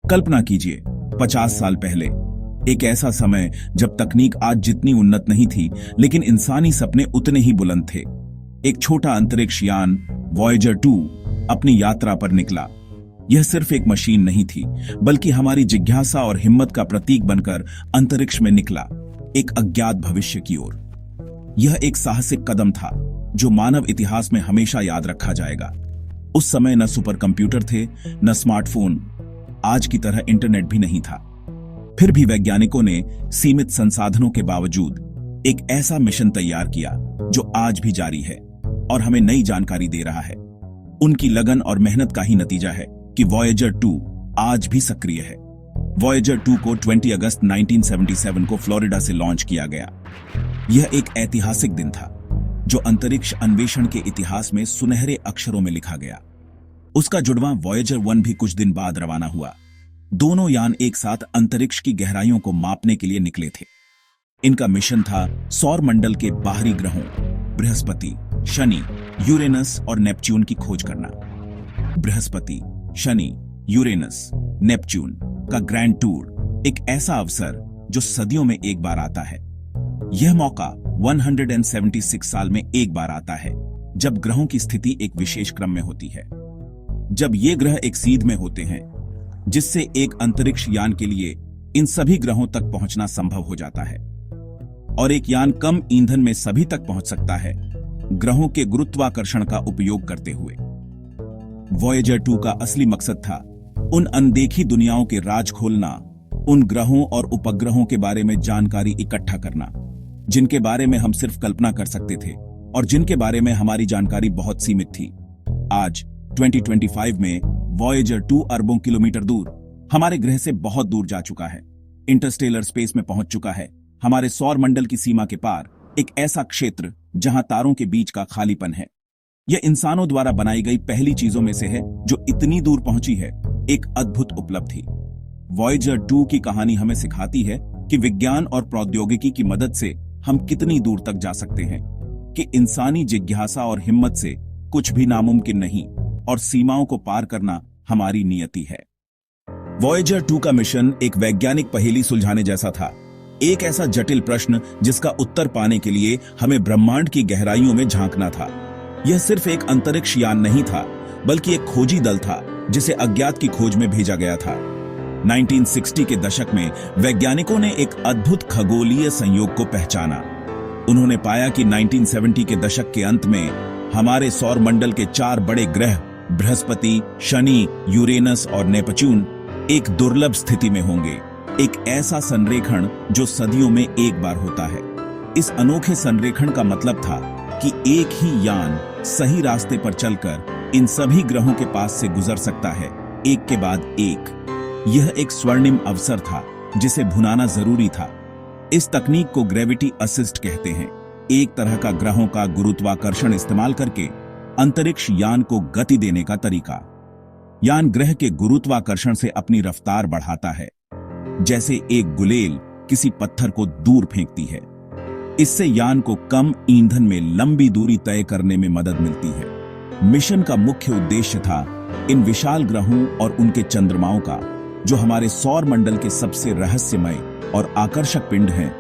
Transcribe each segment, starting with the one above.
कल्पना कीजिए 50 साल पहले, एक ऐसा समय जब तकनीक आज जितनी उन्नत नहीं थी, लेकिन इंसानी सपने उतने ही बुलंद थे। एक छोटा अंतरिक्ष यान वॉयेजर 2 अपनी यात्रा पर निकला। यह सिर्फ एक मशीन नहीं थी, बल्कि हमारी जिज्ञासा और हिम्मत का प्रतीक बनकर अंतरिक्ष में निकला, एक अज्ञात भविष्य की ओर। यह एक साहसिक कदम था जो मानव इतिहास में हमेशा याद रखा जाएगा। उस समय न सुपर कंप्यूटर थे, न स्मार्टफोन, आज की तरह इंटरनेट भी नहीं था। फिर भी वैज्ञानिकों ने सीमित संसाधनों के बावजूद एक ऐसा मिशन तैयार किया जो आज भी जारी है और हमें नई जानकारी दे रहा है। उनकी लगन और मेहनत का ही नतीजा है कि वॉयेजर 2 आज भी सक्रिय है। वॉयेजर 2 को 20 अगस्त 1977 को फ्लोरिडा से लॉन्च किया गया। यह एक ऐतिहासिक दिन था जो अंतरिक्ष अन्वेषण के इतिहास में सुनहरे अक्षरों में लिखा गया। उसका जुड़वां वॉयेजर 1 भी कुछ दिन बाद रवाना हुआ। दोनों यान एक साथ अंतरिक्ष की गहराइयों को मापने के लिए निकले थे। इनका मिशन था सौर मंडल के बाहरी ग्रहों बृहस्पति, शनि, यूरेनस और नेपच्यून की खोज करना। बृहस्पति, शनि, यूरेनस, नेपच्यून का ग्रैंड टूर एक ऐसा अवसर जो सदियों में एक बार आता है। यह मौका 176 साल में एक बार आता है, जब ग्रहों की स्थिति एक विशेष क्रम में होती है। जब ये ग्रह एक सीध में होते हैं, जिससे एक अंतरिक्ष यान के लिए इन सभी ग्रहों तक पहुंचना संभव हो जाता है, और एक यान कम ईंधन में सभी तक पहुंच सकता है, ग्रहों के गुरुत्वाकर्षण का उपयोग करते हुए। वॉयेजर 2 का असली मकसद था उन अनदेखी दुनियाओं के राज खोलना, उन ग्रहों और उपग्रहों के बारे में जानकारी इकट्ठा करना जिनके बारे में हम सिर्फ कल्पना कर सकते थे और जिनके बारे में हमारी जानकारी बहुत सीमित थी। आज 2025 में वॉयेजर 2 अरबों किलोमीटर दूर हमारे ग्रह से बहुत दूर जा चुका है, इंटरस्टेलर स्पेस में पहुंच चुका है, हमारे सौर मंडल की सीमा के पार, एक ऐसा क्षेत्र जहां तारों के बीच का खालीपन है। यह इंसानों द्वारा बनाई गई पहली चीजों में से है जो इतनी दूर पहुंची है, एक अद्भुत उपलब्धि। वॉयेजर 2 की कहानी हमें सिखाती है कि विज्ञान और प्रौद्योगिकी की मदद से हम कितनी दूर तक जा सकते हैं, कि इंसानी जिज्ञासा और हिम्मत से कुछ भी नामुमकिन नहीं और सीमाओं को पार करना हमारी नियति है। वॉयेजर 2 का मिशन एक वैज्ञानिक पहेली सुलझाने जैसा था, एक ऐसा जटिल प्रश्न जिसका उत्तर पाने के लिए हमें ब्रह्मांड की गहराइयों में झांकना था। यह सिर्फ एक अंतरिक्ष यान नहीं था, बल्कि एक खोजी दल था जिसे अज्ञात की खोज में भेजा गया था। 1960 के दशक में वैज्ञानिकों ने एक अद्भुत खगोलीय संयोग को पहचाना। उन्होंने पाया कि 1970 के दशक के अंत में हमारे सौर मंडल के 4 बड़े ग्रह बृहस्पति, शनि, यूरेनस और नेपच्यून एक दुर्लभ स्थिति में होंगे, एक ऐसा संरेखण जो सदियों में एक बार होता है। इस अनोखे संरेखण का मतलब था कि एक ही यान सही रास्ते पर चलकर इन सभी ग्रहों के पास से गुजर सकता है, एक के बाद एक। यह एक स्वर्णिम अवसर था जिसे भुनाना जरूरी था। इस तकनीक को ग्रेविटी असिस्ट कहते हैं, एक तरह का ग्रहों का गुरुत्वाकर्षण इस्तेमाल करके अंतरिक्ष यान को गति देने का तरीका। यान ग्रह के गुरुत्वाकर्षण से अपनी रफ्तार बढ़ाता है, जैसे एक गुलेल किसी पत्थर को दूर फेंकती है। इससे यान को कम ईंधन में लंबी दूरी तय करने में मदद मिलती है। मिशन का मुख्य उद्देश्य था इन विशाल ग्रहों और उनके चंद्रमाओं का, जो हमारे सौर मंडल के सबसे रहस्यमय और आकर्षक पिंड हैं,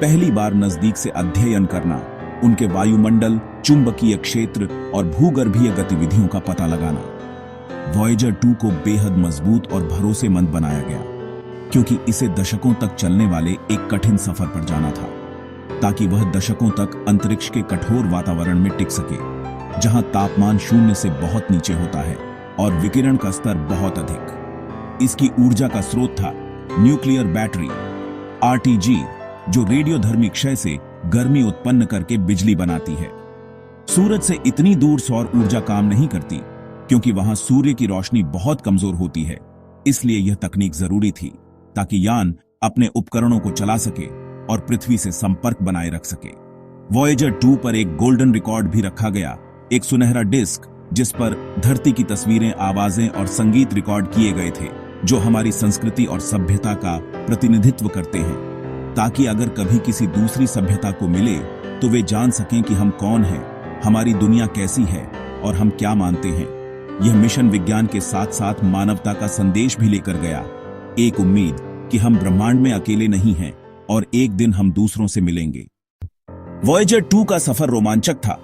पहली बार नजदीक से अध्ययन करना, उनके वायुमंडल, चुंबकीय क्षेत्र और भूगर्भीय गतिविधियों का पता लगाना। वॉयेजर 2 को बेहद मजबूत और भरोसेमंद बनाया गया, क्योंकि इसे दशकों तक चलने वाले एक कठिन सफर पर जाना था, ताकि वह दशकों तक अंतरिक्ष के कठोर वातावरण में टिक सके, जहां तापमान शून्य से बहुत नीचे होता है और विकिरण का स्तर बहुत अधिक। इसकी ऊर्जा का स्रोत था न्यूक्लियर बैटरी आरटीजी, जो रेडियोधर्मी क्षय से गर्मी उत्पन्न करके बिजली बनाती है। सूरज से इतनी दूर सौर ऊर्जा काम नहीं करती, क्योंकि वहां सूर्य की रोशनी बहुत कमजोर होती है। इसलिए यह तकनीक जरूरी थी ताकि यान अपने उपकरणों को चला सके और पृथ्वी से संपर्क बनाए रख सके। वॉयेजर 2 पर एक गोल्डन रिकॉर्ड भी रखा गया, एक सुनहरा डिस्क जिस पर धरती की तस्वीरें, आवाजें और संगीत रिकॉर्ड किए गए थे, जो हमारी संस्कृति और सभ्यता का प्रतिनिधित्व करते हैं, ताकि अगर कभी किसी दूसरी सभ्यता को मिले तो वे जान सकें कि हम कौन हैं, हमारी दुनिया कैसी है और हम क्या मानते हैं। यह मिशन विज्ञान के साथ साथ मानवता का संदेश भी लेकर गया एक उम्मीद कि हम ब्रह्मांड में अकेले नहीं हैं और एक दिन हम दूसरों से मिलेंगे। वॉयेजर 2 का सफर रोमांचक था,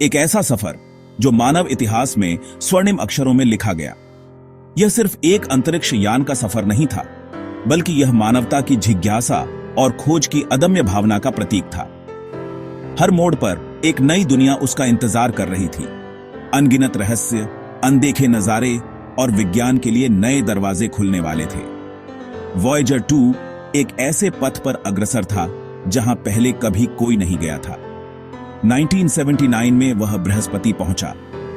एक ऐसा सफर जो मानव इतिहास में स्वर्णिम अक्षरों में लिखा गया। यह सिर्फ एक अंतरिक्ष यान का सफर नहीं था, बल्कि यह मानवता की जिज्ञासा और खोज की अदम्य भावना का प्रतीक था। हर मोड़ पर एक नई दुनिया उसका इंतजार कर रही थी। अनगिनत रहस्य, अनदेखे नजारे और विज्ञान के लिए नए दरवाजे खुलने वाले थे। वॉयेजर 2 एक ऐसे पथ पर अग्रसर था जहां पहले कभी कोई नहीं गया था। 1979 में वह बृहस्पति पहुंचा,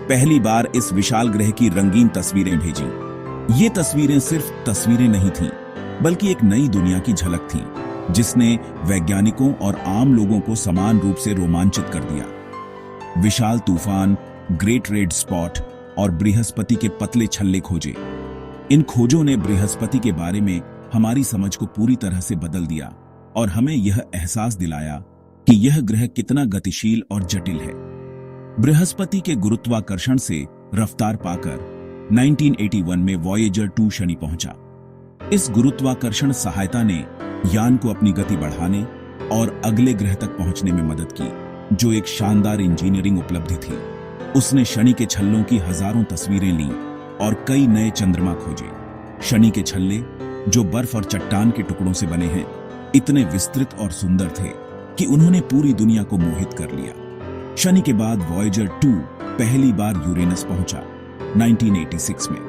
पहली बार इस विशाल ग्रह की रंगीन तस्वीरें भेजी। ये तस्वीरें सिर्फ तस्वीरें नहीं थीं, बल्कि एक नई दुनिया की झलक थी, जिसने वैज्ञानिकों और आम लोगों को समान रूप से रोमांचित कर दिया। विशाल तूफान, ग्रेट रेड स्पॉट और बृहस्पति के पतले छल्ले खोजे। इन खोजों ने बृहस्पति के बारे में हमारी समझ को पूरी तरह से बदल दिया और हमें यह एहसास दिलाया कि यह ग्रह कितना गतिशील और जटिल है। बृहस्पति के गुरुत्वाकर्षण से रफ्तार पाकर 1981 में वॉयेजर 2 शनि पहुंचा। इस गुरुत्वाकर्षण सहायता ने यान को अपनी गति बढ़ाने और अगले ग्रह तक पहुंचने में मदद की, जो एक शानदार इंजीनियरिंग उपलब्धि थी। उसने शनि के छल्लों की हजारों तस्वीरें लीं और कई नए चंद्रमा खोजे। शनि के छल्ले, जो बर्फ और चट्टान के टुकड़ों से बने हैं, इतने विस्तृत और सुंदर थे कि उन्होंने पूरी दुनिया को मोहित कर लिया। शनि के बाद वॉयेजर 2 पहली बार यूरेनस पहुंचा 1986 में।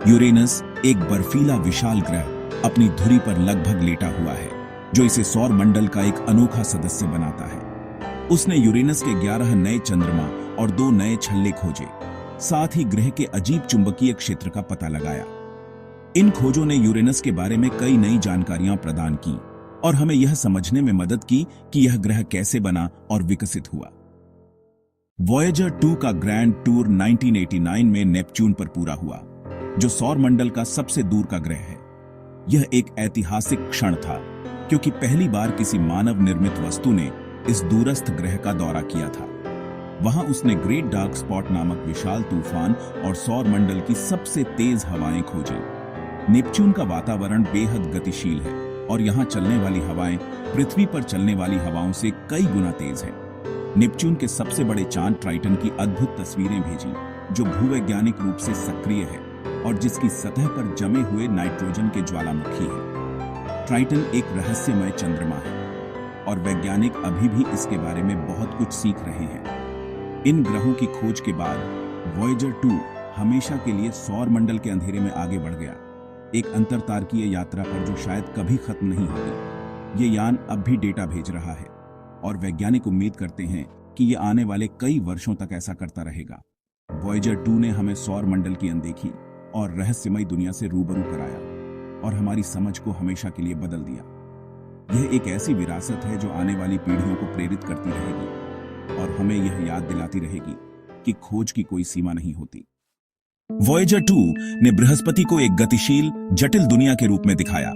यूरेनस एक बर्फीला विशाल ग्रह अपनी धुरी पर लगभग लेटा हुआ है, जो इसे सौर मंडल का एक अनोखा सदस्य बनाता है। उसने यूरेनस के 11 नए चंद्रमा और 2 नए छल्ले खोजे, साथ ही ग्रह के अजीब चुंबकीय क्षेत्र का पता लगाया। इन खोजों ने यूरेनस के बारे में कई नई जानकारियां प्रदान की और हमें यह समझने में मदद की कि यह ग्रह कैसे बना और विकसित हुआ। वॉयेजर 2 का ग्रैंड टूर 1989 में नेपच्यून पर पूरा हुआ, जो सौर मंडल का सबसे दूर का ग्रह है। यह एक ऐतिहासिक क्षण था, क्योंकि पहली बार किसी मानव निर्मित वस्तु ने इस दूरस्थ ग्रह का दौरा किया था। वहां उसने ग्रेट डार्क स्पॉट नामक विशाल तूफान और सौर मंडल की सबसे तेज हवाएं खोजी। नेपच्यून का वातावरण बेहद गतिशील है और यहां चलने वाली हवाएं पृथ्वी पर चलने वाली हवाओं से कई गुना तेज है। नेपच्यून के सबसे बड़े चांद ट्राइटन की अद्भुत तस्वीरें भेजी, जो भूवैज्ञानिक रूप से सक्रिय है और जिसकी सतह पर जमे हुए नाइट्रोजन के ज्वालामुखी है। ट्राइटन एक रहस्यमय चंद्रमा है और वैज्ञानिक अभी भी इसके बारे में बहुत कुछ सीख रहे हैं। इन ग्रहों की खोज के बाद वॉयेजर 2 हमेशा के लिए सौर मंडल के अंधेरे में आगे बढ़ गया, एक अंतरतारकीय यात्रा पर जो शायद कभी खत्म नहीं होगी। ये यान अब भी डेटा भेज रहा है और वैज्ञानिक उम्मीद करते हैं कि ये आने वाले कई वर्षों तक ऐसा करता रहेगा। वॉयेजर 2 ने हमें सौर मंडल की अनदेखी और रहस्यमय दुनिया से रूबरू कराया और हमारी समझ को हमेशा के लिए बदल दिया। यह एक ऐसी विरासत है जो आने वाली पीढ़ियों को प्रेरित करती रहेगी और हमें यह याद दिलाती रहेगी कि खोज की कोई सीमा नहीं होती। वॉयेजर 2 ने बृहस्पति को एक गतिशील, जटिल दुनिया के रूप में दिखाया।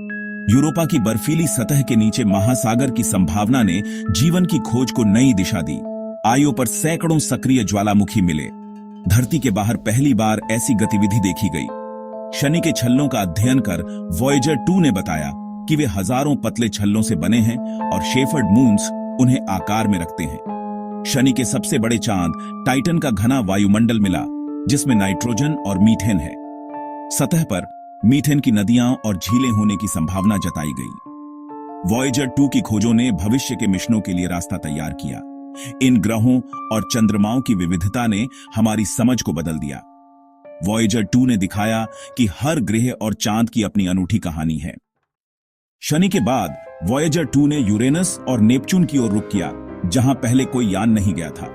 यूरोपा की बर्फीली सतह के नीचे महासागर की संभावना ने जीवन की खोज को नई दिशा दी। आईओ पर सैकड़ों सक्रिय ज्वालामुखी मिले। धरती के बाहर पहली बार ऐसी गतिविधि देखी गई। शनि के छल्लों का अध्ययन कर वॉयेजर 2 ने बताया कि वे हजारों पतले छल्लों से बने हैं और शेफर्ड मून्स उन्हें आकार में रखते हैं। शनि के सबसे बड़े चांद टाइटन का घना वायुमंडल मिला, जिसमें नाइट्रोजन और मीथेन है। सतह पर मीथेन की नदियां और झीलें होने की संभावना जताई गई। वॉयेजर 2 की खोजों ने भविष्य के मिशनों के लिए रास्ता तैयार किया। इन ग्रहों और चंद्रमाओं की विविधता ने हमारी समझ को बदल दिया। वॉयेजर 2 ने दिखाया कि हर ग्रह और चांद की अपनी अनूठी कहानी है। शनि के बाद वॉयेजर 2 ने यूरेनस और नेपच्यून की ओर रुख किया, जहां पहले कोई यान नहीं गया था।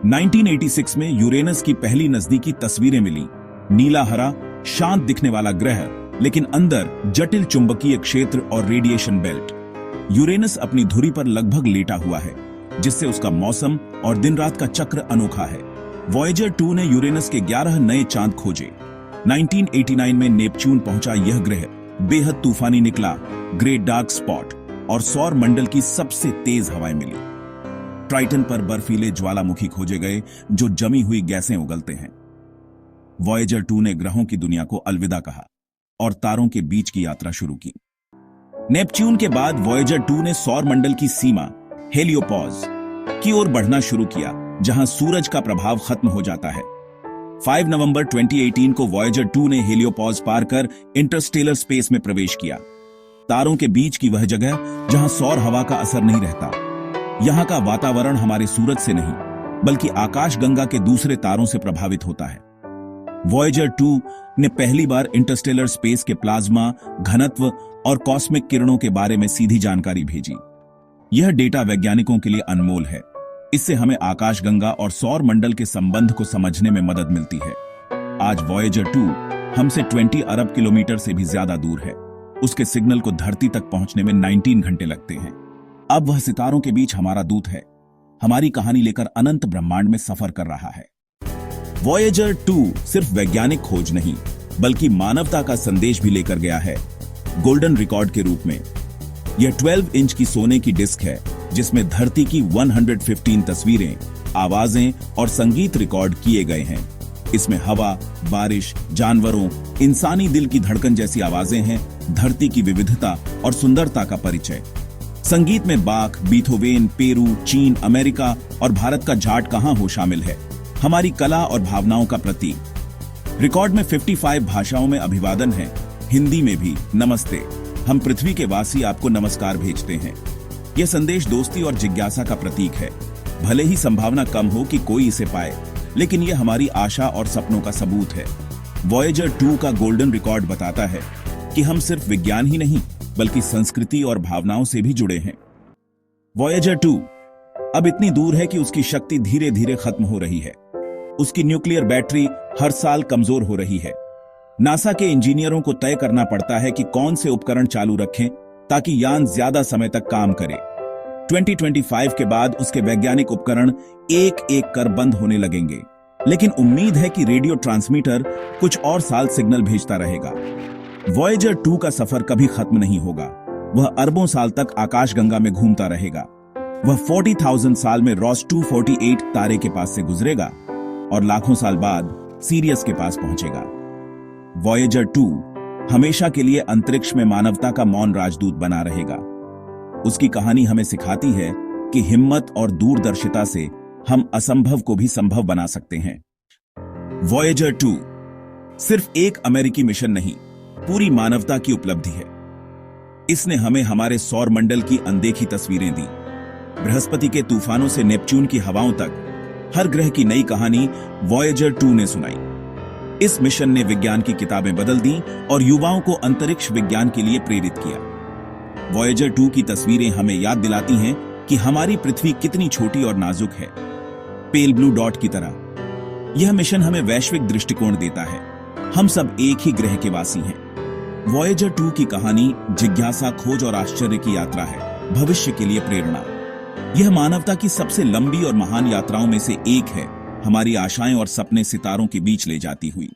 1986 में यूरेनस की पहली नजदीकी तस्वीरें मिली। नीला हरा, शांत दिखने वाला ग्रह, लेकिन अंदर जटिल चुंबकीय क्षेत्र और रेडिएशन बेल्ट। यूरेनस अपनी धुरी पर लगभग लेटा हुआ है, जिससे उसका मौसम और दिन रात का चक्र अनोखा है। वॉयेजर 2 ने यूरेनस के 11 नए चांद खोजे। 1989 में नेपच्यून पहुंचा यह ग्रह बेहद तूफानी निकला, ग्रेट डार्क स्पॉट और सौर मंडल की सबसे तेज हवाएं मिली। ट्राइटन पर बर्फीले ज्वालामुखी खोजे गए, जो जमी हुई गैसें उगलते हैं। वॉयेजर 2 ने ग्रहों की दुनिया को अलविदा कहा। और तारों के बीच की यात्रा शुरू की। नेपच्यून के बाद वॉयेजर 2 ने सौर मंडल की सीमा हेलियोपॉज की ओर बढ़ना शुरू किया, जहां सूरज का प्रभाव खत्म हो जाता है। 5 नवंबर 2018 को वॉयेजर 2 ने हेलियोपॉज पार कर इंटरस्टेलर स्पेस में प्रवेश किया, तारों के बीच की वह जगह जहां सौर हवा का असर नहीं रहता। यहां का वातावरण हमारे सूरज से नहीं बल्कि आकाशगंगा के दूसरे तारों से प्रभावित होता है। वॉयेजर 2 ने पहली बार इंटरस्टेलर स्पेस के प्लाज्मा, घनत्व और कॉस्मिक किरणों के बारे में सीधी जानकारी भेजी। यह डेटा वैज्ञानिकों के लिए अनमोल है। इससे हमें आकाशगंगा और सौर मंडल के संबंध को समझने में मदद मिलती है। आज वॉयेजर 2 हमसे 20 अरब किलोमीटर से भी ज्यादा दूर है। उसके सिग्नल को धरती तक पहुंचने में 19 घंटे लगते हैं। अब वह सितारों के बीच हमारा दूत है, हमारी कहानी लेकर अनंत ब्रह्मांड में सफर कर रहा है। वॉयेजर 2 सिर्फ वैज्ञानिक खोज नहीं बल्कि मानवता का संदेश भी लेकर गया है, गोल्डन रिकॉर्ड के रूप में। यह 12 इंच की सोने की डिस्क है जिसमें धरती की 115 तस्वीरें, आवाजें और संगीत रिकॉर्ड किए गए हैं। इसमें हवा, बारिश, जानवरों, इंसानी दिल की धड़कन जैसी आवाजें हैं, धरती की विविधता और सुंदरता का परिचय। संगीत में बाख, बीथोवेन, पेरू, चीन, अमेरिका और भारत का जाट कहां हो शामिल है, हमारी कला और भावनाओं का प्रतीक। रिकॉर्ड में 55 भाषाओं में अभिवादन है, हिंदी में भी नमस्ते, हम पृथ्वी के वासी आपको नमस्कार भेजते हैं। यह संदेश दोस्ती और जिज्ञासा का प्रतीक है। भले ही संभावना कम हो कि कोई इसे पाए, लेकिन यह हमारी आशा और सपनों का सबूत है। वॉयेजर 2 का गोल्डन रिकॉर्ड बताता है कि हम सिर्फ विज्ञान ही नहीं बल्कि संस्कृति और भावनाओं से भी जुड़े हैं। वॉयेजर 2 अब इतनी दूर है कि उसकी शक्ति धीरे धीरे खत्म हो रही है। उसकी न्यूक्लियर बैटरी हर साल कमजोर हो रही है। नासा के इंजीनियरों को तय करना पड़ता है कि कौन से उपकरण चालू रखें ताकि यान ज्यादा समय तक काम करे। 2025 के बाद उसके वैज्ञानिक उपकरण एक एक कर बंद होने लगेंगे, लेकिन उम्मीद है कि रेडियो ट्रांसमीटर कुछ और साल सिग्नल भेजता रहेगा। वॉयेजर 2 का सफर कभी खत्म नहीं होगा। वह अरबों साल तक आकाशगंगा में घूमता रहेगा। वह 40,000 साल में रॉस 248 तारे के पास से गुजरेगा और लाखों साल बाद सीरियस के पास पहुंचेगा। वॉयेजर 2 हमेशा के लिए अंतरिक्ष में मानवता का मौन राजदूत बना रहेगा। उसकी कहानी हमें सिखाती है कि हिम्मत और दूरदर्शिता से हम असंभव को भी संभव बना सकते हैं। वॉयेजर 2 सिर्फ एक अमेरिकी मिशन नहीं, पूरी मानवता की उपलब्धि है। इसने हमें हमारे सौर मंडल की अनदेखी तस्वीरें दी, बृहस्पति के तूफानों से नेपच्यून की हवाओं तक हर ग्रह की नई कहानी वॉयेजर 2 ने सुनाई। इस मिशन ने विज्ञान की किताबें बदल दी और युवाओं को अंतरिक्ष विज्ञान के लिए प्रेरित किया। वॉयेजर 2 की तस्वीरें हमें याद दिलाती हैं कि हमारी पृथ्वी कितनी छोटी और नाजुक है, पेल ब्लू डॉट की तरह। यह मिशन हमें वैश्विक दृष्टिकोण देता है, हम सब एक ही ग्रह के वासी हैं। वॉयेजर 2 की कहानी जिज्ञासा, खोज और आश्चर्य की यात्रा है, भविष्य के लिए प्रेरणा। यह मानवता की सबसे लंबी और महान यात्राओं में से एक है। हमारी आशाएं और सपने सितारों के बीच ले जाती हुई।